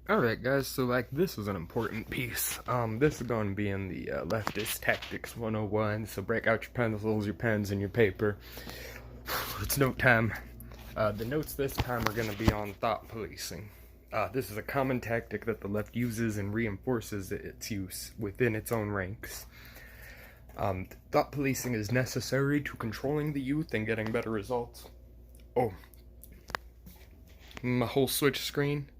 Alright guys, so this is an important piece. This is going to be in the Leftist Tactics 101, so break out your pencils, your pens, and your paper. It's note time. The notes this time are going to be on thought policing. This is a common tactic that the left uses and reinforces its use within its own ranks. Thought policing is necessary to controlling the youth and getting better results. Oh, my whole switch screen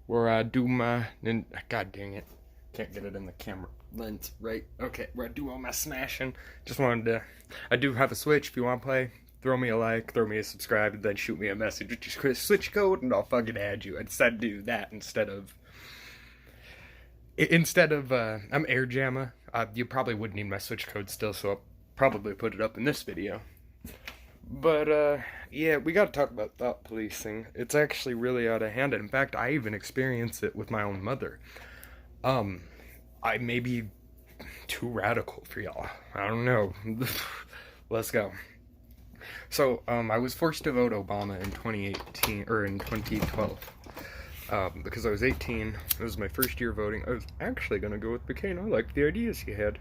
where I do my, and god dang it, can't get it in the camera lens, right? Okay, where I do all my smashing. Just wanted to, I do have a switch. If you want to play, throw me a like, throw me a subscribe, and then shoot me a message with your switch code, and I'll fucking add you. I decided to do that instead of I'm Air Jamma. You probably would need my switch code still, so I'll probably put it up in this video. But, yeah, we gotta talk about thought policing. It's actually really out of hand, and in fact, I even experience it with my own mother. I may be too radical for y'all. I don't know. Let's go. So, I was forced to vote Obama in 2018, or in 2012. Because I was 18, it was my first year voting. I was actually gonna go with McCain. I liked the ideas he had.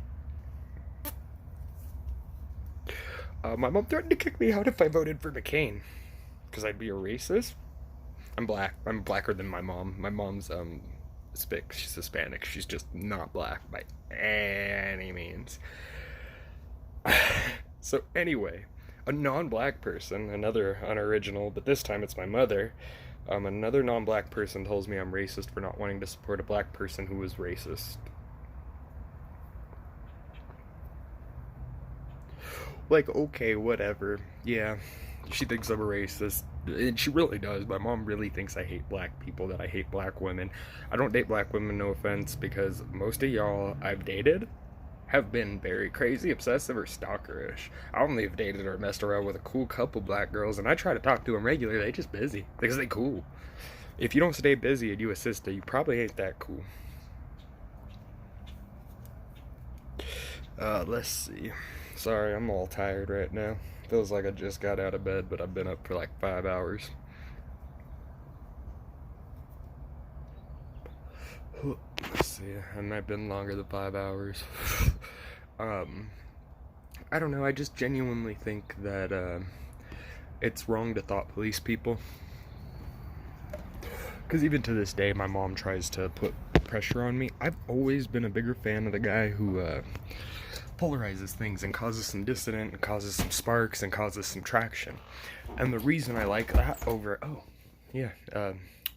My mom threatened to kick me out if I voted for McCain, because I'd be a racist. I'm black. I'm blacker than my mom. My mom's, she's Hispanic. She's just not black by any means. So anyway, a non-black person, another unoriginal, but this time it's my mother, another non-black person tells me I'm racist for not wanting to support a black person who was racist. Like, okay, whatever. Yeah, she thinks I'm a racist. And she really does. My mom really thinks I hate black people, that I hate black women. I don't date black women, no offense, because most of y'all I've dated have been very crazy, obsessive, or stalkerish. I only have dated or messed around with a cool couple black girls, and I try to talk to them regularly. They just busy, because they cool. If you don't stay busy and you a sister, you probably ain't that cool. Let's see. Sorry, I'm all tired right now. Feels like I just got out of bed, but I've been up for like 5 hours. Let's see, it might have been longer than 5 hours. I don't know, I just genuinely think that, it's wrong to thought police people. Because even to this day, my mom tries to put pressure on me. I've always been a bigger fan of the guy who, polarizes things and causes some dissonance and causes some sparks and causes some traction. And the reason I like that over,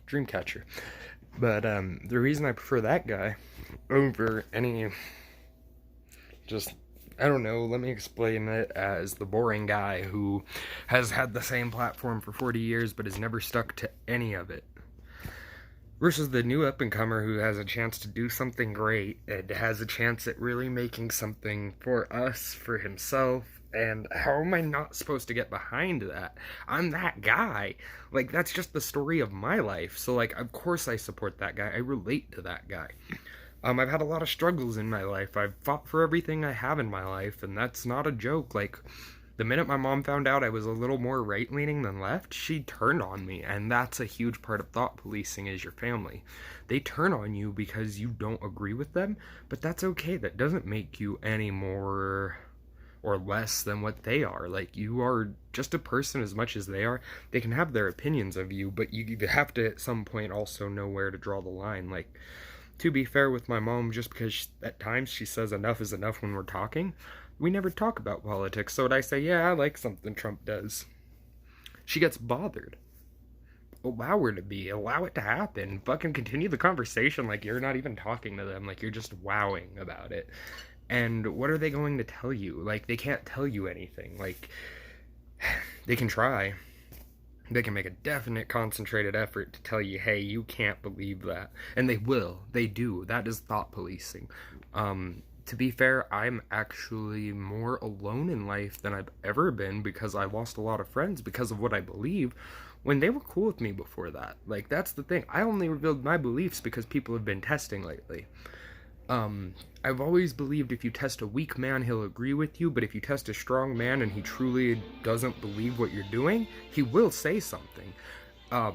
Dreamcatcher. But the reason I prefer that guy over any, just, I don't know, let me explain it as the boring guy who has had the same platform for 40 years but has never stuck to any of it. Versus the new up-and-comer who has a chance to do something great and has a chance at really making something for us, for himself, and how am I not supposed to get behind that? I'm that guy. Like, that's just the story of my life. So, like, of course I support that guy. I relate to that guy. I've had a lot of struggles in my life. I've fought for everything I have in my life, and that's not a joke. Like, the minute my mom found out I was a little more right-leaning than left, she turned on me, and that's a huge part of thought policing is your family. They turn on you because you don't agree with them, but that's okay. That doesn't make you any more or less than what they are. Like, you are just a person as much as they are. They can have their opinions of you, but you have to at some point also know where to draw the line. Like, to be fair with my mom, just because at times she says enough is enough when we're talking, we never talk about politics. So when I say, yeah, I like something Trump does, she gets bothered. Allow her to be. Allow it to happen. Fucking continue the conversation like you're not even talking to them. Like you're just wowing about it. And what are they going to tell you? Like, they can't tell you anything. Like, they can try. They can make a definite concentrated effort to tell you, hey, you can't believe that. And they will. They do. That is thought policing. To be fair, I'm actually more alone in life than I've ever been because I lost a lot of friends because of what I believe when they were cool with me before that. Like, that's the thing. I only revealed my beliefs because people have been testing lately. I've always believed if you test a weak man, he'll agree with you, but if you test a strong man and he truly doesn't believe what you're doing, he will say something.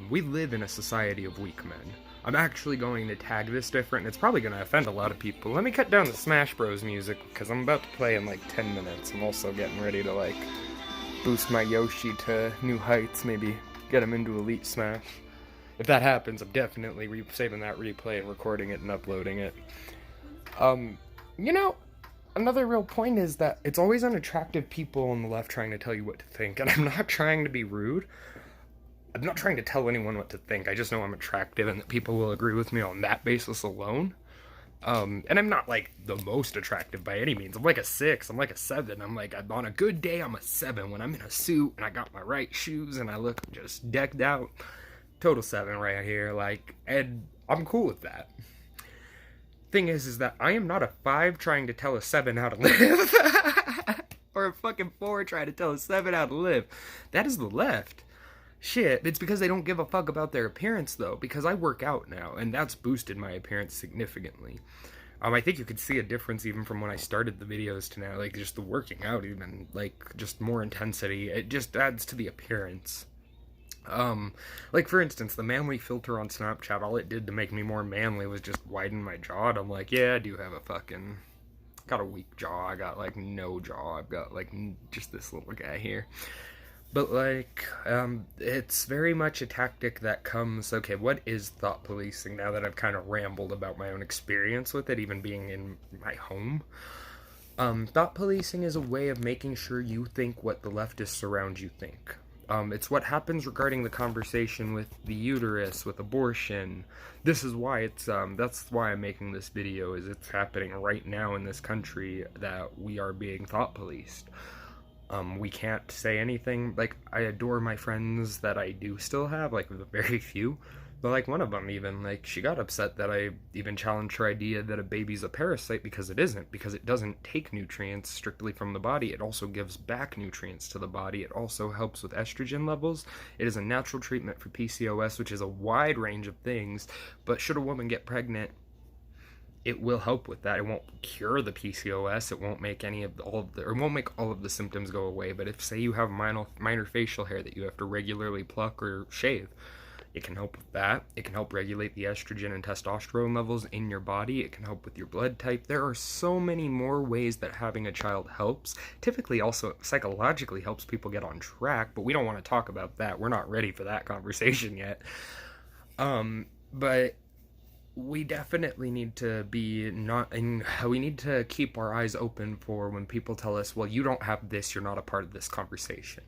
We live in a society of weak men. I'm actually going to tag this different, and it's probably going to offend a lot of people. Let me cut down the Smash Bros music, because I'm about to play in like 10 minutes. I'm also getting ready to like boost my Yoshi to new heights, maybe get him into Elite Smash. If that happens, I'm definitely saving that replay and recording it and uploading it. You know, another real point is that it's always unattractive people on the left trying to tell you what to think, and I'm not trying to be rude. I'm not trying to tell anyone what to think. I just know I'm attractive and that people will agree with me on that basis alone. And I'm not like the most attractive by any means. I'm like a 6, I'm like a 7. I'm like, on a good day, I'm a 7. When I'm in a suit and I got my right shoes and I look just decked out, total 7 right here. Like, and I'm cool with that. Thing is that I am not a 5 trying to tell a 7 how to live. Or a fucking 4 trying to tell a 7 how to live. That is the left. Shit, it's because they don't give a fuck about their appearance, though, because I work out now, and that's boosted my appearance significantly. I think you could see a difference even from when I started the videos to now, like, just the working out even, like, just more intensity, it just adds to the appearance. Like, for instance, the manly filter on Snapchat, all it did to make me more manly was just widen my jaw, and I'm like, yeah, I do have got a weak jaw, I got, like, no jaw, I've got, like, just this little guy here. But, like, it's very much a tactic that comes, okay, what is thought policing now that I've kind of rambled about my own experience with it, even being in my home? Thought policing is a way of making sure you think what the leftists around you think. It's what happens regarding the conversation with the uterus, with abortion. This is why that's why I'm making this video, is it's happening right now in this country that we are being thought policed. We can't say anything. Like, I adore my friends that I do still have, like, very few. But, like, one of them even, like, she got upset that I even challenged her idea that a baby's a parasite, because it isn't. Because it doesn't take nutrients strictly from the body. It also gives back nutrients to the body. It also helps with estrogen levels. It is a natural treatment for PCOS, which is a wide range of things. But should a woman get pregnant, it will help with that. It won't cure the PCOS. It won't make it won't make all of the symptoms go away. But if, say, you have minor facial hair that you have to regularly pluck or shave, it can help with that. It can help regulate the estrogen and testosterone levels in your body. It can help with your blood type. There are so many more ways that having a child helps. Typically, also psychologically helps people get on track. But we don't want to talk about that. We're not ready for that conversation yet. But we definitely need to we need to keep our eyes open for when people tell us, well, you don't have this, you're not a part of this conversation.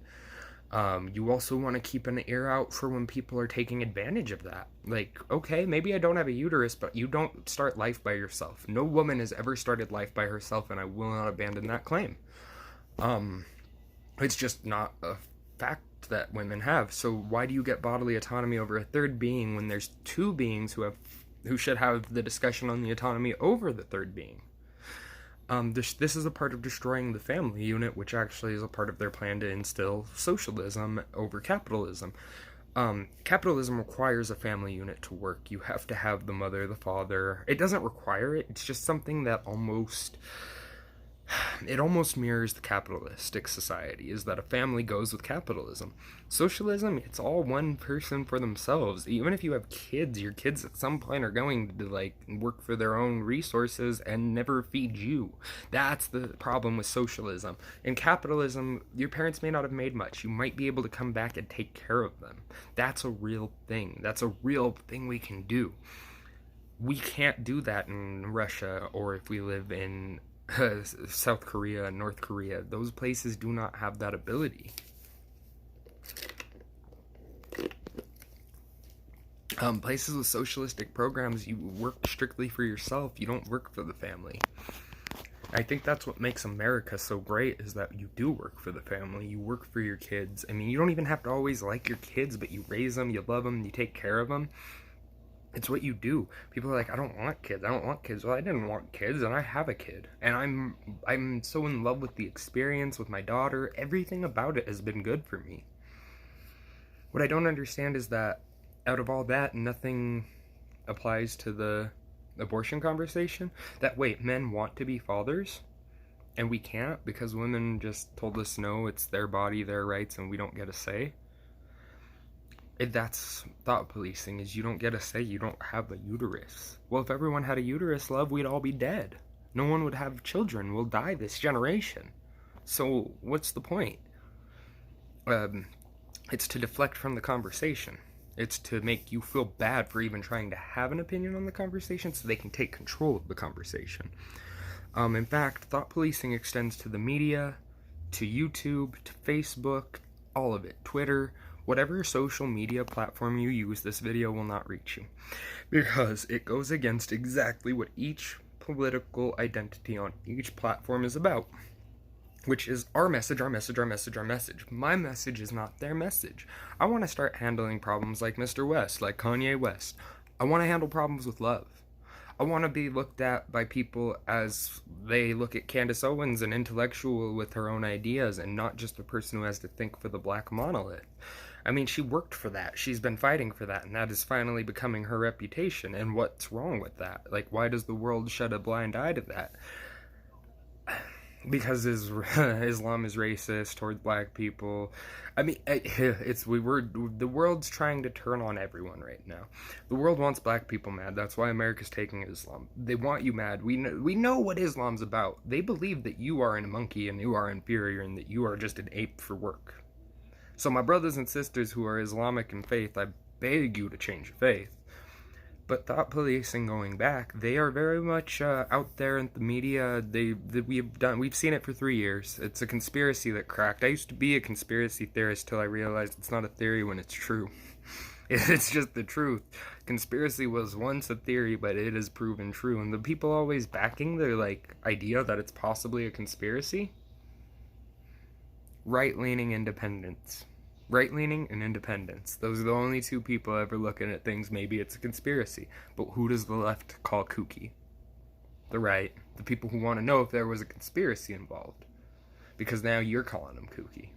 You also want to keep an ear out for when people are taking advantage of that. Like, okay, maybe I don't have a uterus, but you don't start life by yourself. No woman has ever started life by herself, and I will not abandon that claim. It's just not a fact that women have. So why do you get bodily autonomy over a third being when there's 2 beings who should have the discussion on the autonomy over the third being? This is a part of destroying the family unit, which actually is a part of their plan to instill socialism over capitalism. Capitalism requires a family unit to work. You have to have the mother, the father. It doesn't require it. It's just something that almost mirrors the capitalistic society, is that a family goes with capitalism. Socialism, it's all one person for themselves. Even if you have kids, your kids at some point are going to, like, work for their own resources and never feed you. That's the problem with socialism. In capitalism, your parents may not have made much. You might be able to come back and take care of them. That's a real thing. That's a real thing we can do. We can't do that in Russia, or if we live in South Korea and North Korea. Those places do not have that ability. Places with socialistic programs, you work strictly for yourself. You don't work for the family. I think that's what makes America so great, is that you do work for the family. You work for your kids. I mean, you don't even have to always like your kids, but you raise them, you love them, you take care of them. It's what you do. People are like, I don't want kids. Well, I didn't want kids, and I have a kid. And I'm so in love with the experience, with my daughter. Everything about it has been good for me. What I don't understand is that out of all that, nothing applies to the abortion conversation. That, wait, men want to be fathers, and we can't because women just told us no, it's their body, their rights, and we don't get a say. That's thought policing, is you don't get a say, you don't have a uterus. Well, if everyone had a uterus, love, we'd all be dead. No one would have children. We'll die this generation. So what's the point? It's to deflect from the conversation. It's to make you feel bad for even trying to have an opinion on the conversation so they can take control of the conversation. In fact, thought policing extends to the media, to YouTube, to Facebook, all of it, Twitter, whatever social media platform you use, this video will not reach you. Because it goes against exactly what each political identity on each platform is about. Which is our message, our message, our message, our message. My message is not their message. I want to start handling problems like Mr. West, like Kanye West. I want to handle problems with love. I want to be looked at by people as they look at Candace Owens, an intellectual with her own ideas, and not just a person who has to think for the black monolith. I mean, she worked for that. She's been fighting for that, and that is finally becoming her reputation. And what's wrong with that? Like, why does the world shut a blind eye to that? Because Islam is racist towards black people. I mean, the world's trying to turn on everyone right now. The world wants black people mad. That's why America's taking Islam. They want you mad. We know what Islam's about. They believe that you are a monkey and you are inferior and that you are just an ape for work. So my brothers and sisters who are Islamic in faith, I beg you to change your faith. But thought policing, going back, they are very much out there in the media. We've seen it for 3 years. It's a conspiracy that cracked. I used to be a conspiracy theorist till I realized it's not a theory when it's true. It's just the truth. Conspiracy was once a theory, but it is proven true. And the people always backing their idea that it's possibly a conspiracy, right-leaning independents. Right-leaning and independence. Those are the only two people ever looking at things. Maybe it's a conspiracy. But who does the left call kooky? The right. The people who want to know if there was a conspiracy involved. Because now you're calling them kooky.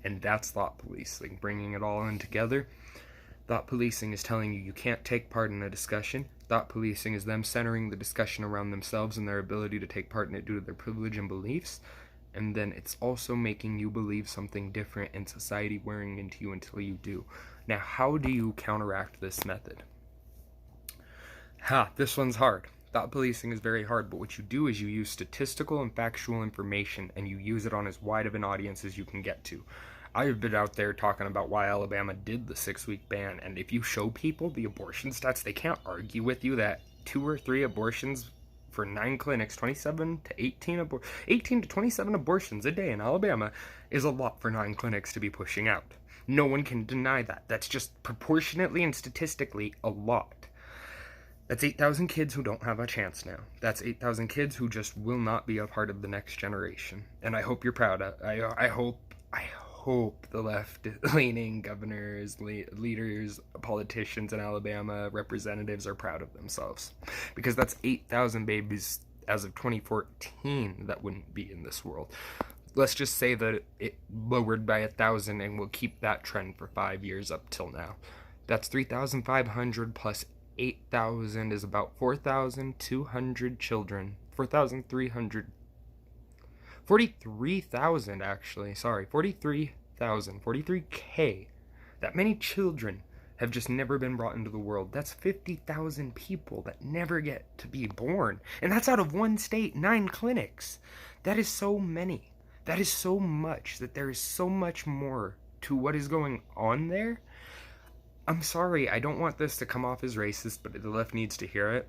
And that's thought policing. Bringing it all in together. Thought policing is telling you can't take part in a discussion. Thought policing is them centering the discussion around themselves and their ability to take part in it due to their privilege and beliefs. And then it's also making you believe something different and society wearing into you until you do. Now, how do you counteract this method? This one's hard. Thought policing is very hard, but what you do is you use statistical and factual information and you use it on as wide of an audience as you can get to. I've been out there talking about why Alabama did the 6-week ban, and if you show people the abortion stats, they can't argue with you that 2 or 3 abortions for 9 clinics, 18 to 27 abortions a day in Alabama is a lot for 9 clinics to be pushing out. No one can deny that. That's just proportionately and statistically a lot. That's 8,000 kids who don't have a chance now. That's 8,000 kids who just will not be a part of the next generation. And I hope you're proud of. I hope the left-leaning governors, leaders, politicians in Alabama, representatives are proud of themselves. Because that's 8,000 babies as of 2014 that wouldn't be in this world. Let's just say that it lowered by 1,000 and we'll keep that trend for 5 years up till now. That's 3,500 plus 8,000 is about 4,200 children. 4,300 43,000 actually, sorry, 43,000, 43K. That many children have just never been brought into the world. That's 50,000 people that never get to be born. And that's out of one state, 9 clinics. That is so many. That is so much, that there is so much more to what is going on there. I'm sorry, I don't want this to come off as racist, but the left needs to hear it.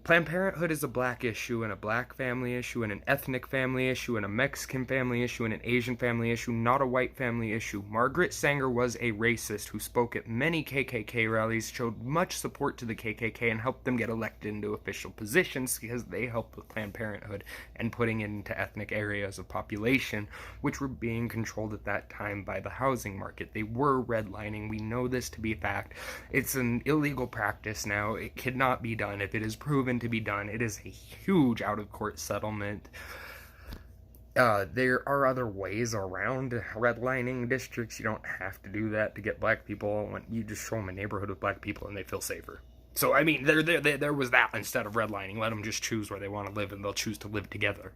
Planned Parenthood is a black issue and a black family issue and an ethnic family issue and a Mexican family issue and an Asian family issue, not a white family issue. Margaret Sanger was a racist who spoke at many KKK rallies, showed much support to the KKK, and helped them get elected into official positions because they helped with Planned Parenthood and putting it into ethnic areas of population, which were being controlled at that time by the housing market. They were redlining. We know this to be fact. It's an illegal practice now. It cannot be done. If it is proven to be done, it is a huge out-of-court settlement. There are other ways around redlining districts. You don't have to do that to get black people. You just show them a neighborhood with black people and they feel safer. So, I mean, there was that instead of redlining. Let them just choose where they want to live and they'll choose to live together.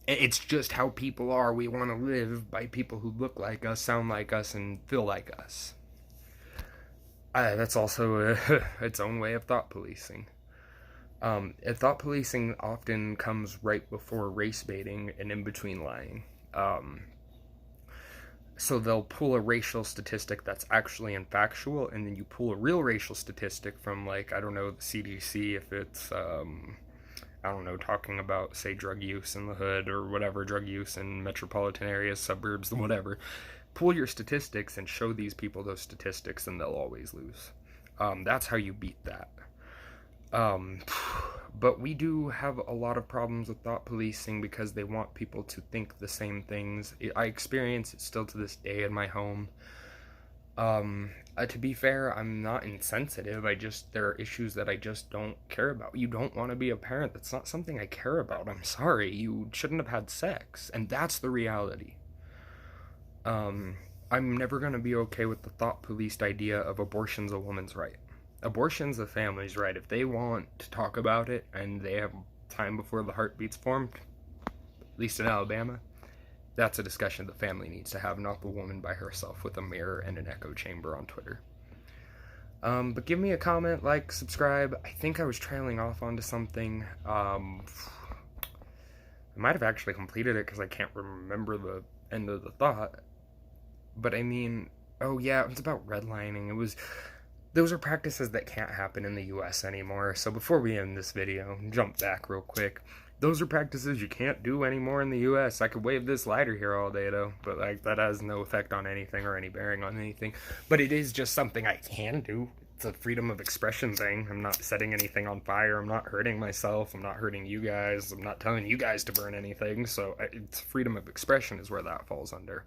It's just how people are. We want to live by people who look like us, sound like us, and feel like us. That's also its own way of thought policing. Thought policing often comes right before race baiting and in between lying. Um, so they'll pull a racial statistic that's actually factual, and then you pull a real racial statistic from, like, I don't know, the CDC, if it's, I don't know, talking about, say, drug use in the hood or whatever, drug use in metropolitan areas, suburbs, whatever. Pull your statistics and show these people those statistics, and they'll always lose. That's how you beat that. Um, but we do have a lot of problems with thought policing because they want people to think the same things. I experience it still to this day in my home. To be fair, I'm not insensitive. There are issues that I just don't care about. You don't want to be a parent. That's not something I care about. I'm sorry. You shouldn't have had sex. And that's the reality. I'm never going to be okay with the thought policed idea of abortion's a woman's right. Abortion's a family's right. If they want to talk about it and they have time before the heartbeat's formed, at least in Alabama, that's a discussion the family needs to have, not the woman by herself with a mirror and an echo chamber on Twitter. But give me a comment, like, subscribe. I think I was trailing off onto something. I might have actually completed it because I can't remember the end of the thought. But I mean, oh yeah, it was about redlining. Those are practices that can't happen in the US anymore. So before we end this video, jump back real quick. Those are practices you can't do anymore in the US. I could wave this lighter here all day though, but like that has no effect on anything or any bearing on anything. But it is just something I can do. It's a freedom of expression thing. I'm not setting anything on fire. I'm not hurting myself. I'm not hurting you guys. I'm not telling you guys to burn anything. So it's freedom of expression is where that falls under.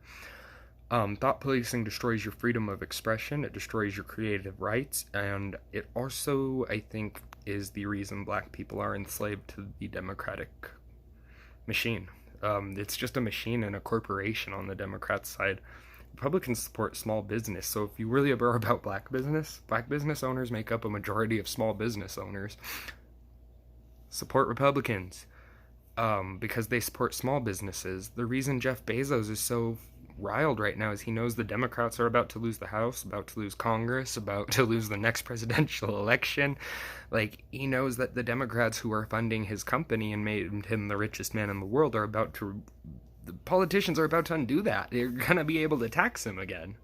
Thought policing destroys your freedom of expression, it destroys your creative rights, and it also, I think, is the reason black people are enslaved to the Democratic machine. It's just a machine and a corporation on the Democrat side. Republicans support small business, so if you really are about black business owners make up a majority of small business owners. Support Republicans, because they support small businesses. The reason Jeff Bezos is so riled right now is he knows the Democrats are about to lose the House, about to lose Congress, about to lose the next presidential election. Like, he knows that the Democrats who are funding his company and made him the richest man in the world the politicians are about to undo that. They're gonna be able to tax him again.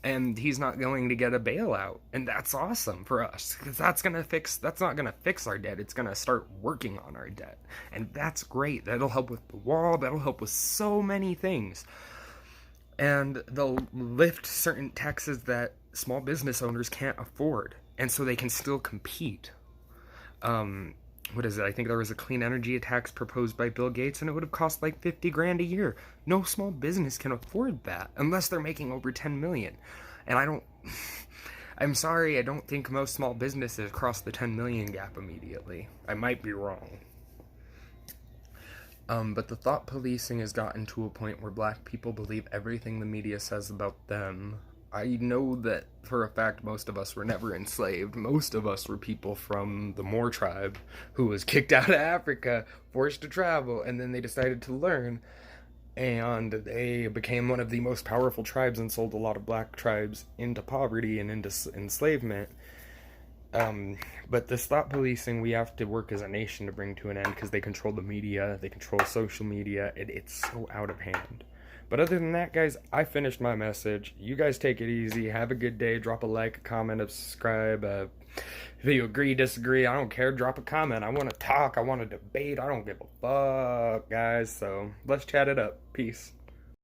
And he's not going to get a bailout. And that's awesome for us, because that's not gonna fix our debt. It's gonna start working on our debt. And that's great. That'll help with the wall, that'll help with so many things. And they'll lift certain taxes that small business owners can't afford, and so they can still compete. What is it? I think there was a clean energy tax proposed by Bill Gates, and it would have cost like $50,000 a year. No small business can afford that unless they're making over 10 million. And I'm sorry, I don't think most small businesses cross the 10 million gap immediately. I might be wrong. But the thought policing has gotten to a point where black people believe everything the media says about them. I know that for a fact most of us were never enslaved. Most of us were people from the Moor tribe who was kicked out of Africa, forced to travel, and then they decided to learn. And they became one of the most powerful tribes and sold a lot of black tribes into poverty and into enslavement. But this thought policing, we have to work as a nation to bring to an end because they control the media, they control social media, it's so out of hand. But other than that, guys, I finished my message. You guys take it easy, have a good day, drop a like, a comment, a subscribe, if you agree, disagree, I don't care, drop a comment. I want to talk, I want to debate, I don't give a fuck, guys, so let's chat it up. Peace.